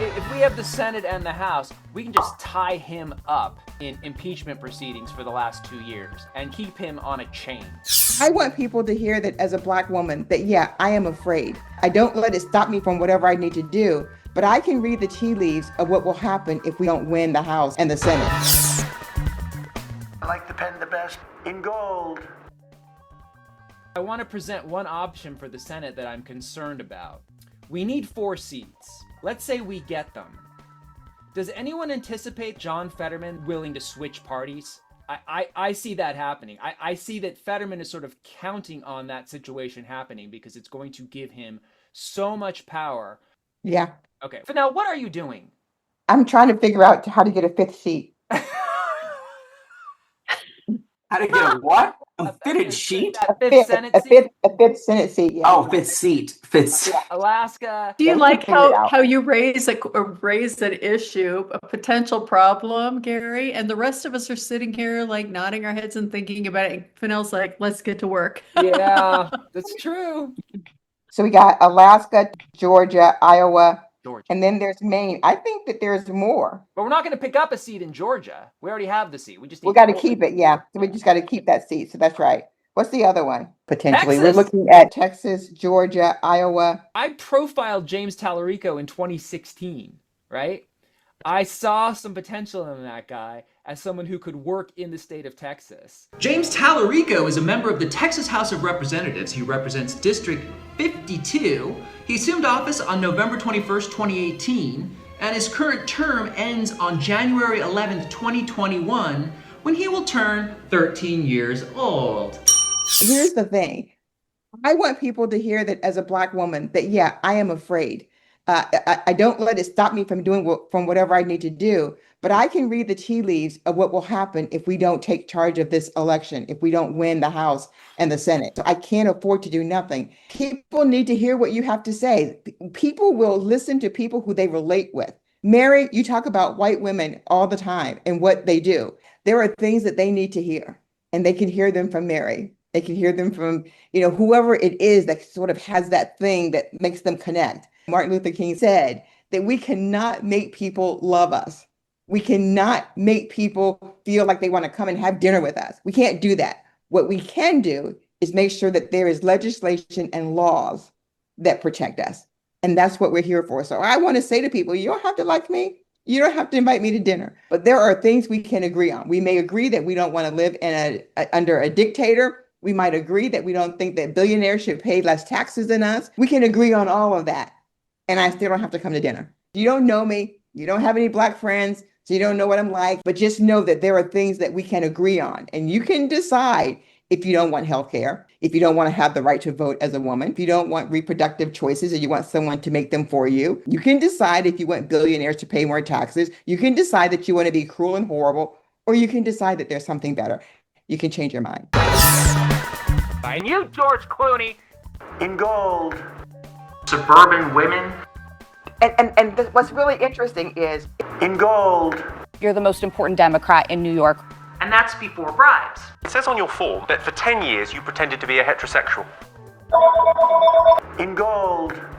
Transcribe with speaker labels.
Speaker 1: If we have the Senate and the House, we can just tie him up in impeachment proceedings for the last 2 years and keep him on a chain.
Speaker 2: I want people to hear that as a Black woman, that yeah, I am afraid. I don't let it stop me from whatever I need to do, but I can read the tea leaves of what will happen if we don't win the House and the Senate.
Speaker 3: I like the pen the best in gold.
Speaker 1: I want to present one option for the Senate that I'm concerned about. We need 4 seats. Let's say we get them. Does anyone anticipate John Fetterman willing to switch parties? I see that happening. I see that Fetterman is sort of counting on that situation happening because it's going to give him so much power.
Speaker 2: Yeah.
Speaker 1: Okay. So now what are you doing?
Speaker 2: I'm trying to figure out how to get a 5th seat.
Speaker 4: How to get a what? A fitted sheet?
Speaker 1: A fifth Senate seat?
Speaker 2: A fifth Senate seat, yeah.
Speaker 4: Oh, fifth seat.
Speaker 1: Alaska.
Speaker 5: Do you like how you raise an issue, a potential problem, Gary, and the rest of us are sitting here like nodding our heads and thinking about it. Fennell's like, let's get to work.
Speaker 1: Yeah, that's true.
Speaker 2: So we got Alaska, Georgia, Iowa,
Speaker 1: Georgia.
Speaker 2: And then there's Maine. I think that there's more.
Speaker 1: But we're not going to pick up a seat in Georgia. We already have the seat. We
Speaker 2: got to keep it, yeah. So we just got to keep that seat. So that's right. What's the other one? Potentially.
Speaker 1: Texas.
Speaker 2: We're looking at Texas, Georgia, Iowa.
Speaker 1: I profiled James Tallarico in 2016, right? I saw some potential in that guy as someone who could work in the state of Texas.
Speaker 6: James Tallarico is a member of the Texas House of Representatives. He represents District 52. He assumed office on November 21st, 2018, and his current term ends on January 11th, 2021, when he will turn 13 years old.
Speaker 2: Here's the thing. I want people to hear that as a Black woman, that yeah, I am afraid. I don't let it stop me from doing whatever I need to do, but I can read the tea leaves of what will happen if we don't take charge of this election, if we don't win the House and the Senate. So I can't afford to do nothing. People need to hear what you have to say. People will listen to people who they relate with. Mary, you talk about white women all the time and what they do. There are things that they need to hear, and they can hear them from Mary. They can hear them from, whoever it is that sort of has that thing that makes them connect. Martin Luther King said that we cannot make people love us. We cannot make people feel like they want to come and have dinner with us. We can't do that. What we can do is make sure that there is legislation and laws that protect us. And that's what we're here for. So I want to say to people, you don't have to like me. You don't have to invite me to dinner. But there are things we can agree on. We may agree that we don't want to live in under a dictator. We might agree that we don't think that billionaires should pay less taxes than us. We can agree on all of that. And I still don't have to come to dinner. You don't know me. You don't have any Black friends. So you don't know what I'm like. But just know that there are things that we can agree on. And you can decide if you don't want health care, if you don't want to have the right to vote as a woman, if you don't want reproductive choices or you want someone to make them for you. You can decide if you want billionaires to pay more taxes. You can decide that you want to be cruel and horrible, or you can decide that there's something better. You can change your mind.
Speaker 1: And you, George Clooney.
Speaker 3: In gold.
Speaker 6: Suburban women.
Speaker 2: And what's really interesting is,
Speaker 3: In gold.
Speaker 7: You're the most important Democrat in New York.
Speaker 6: And that's before bribes.
Speaker 8: It says on your form that for 10 years you pretended to be a heterosexual.
Speaker 3: In gold.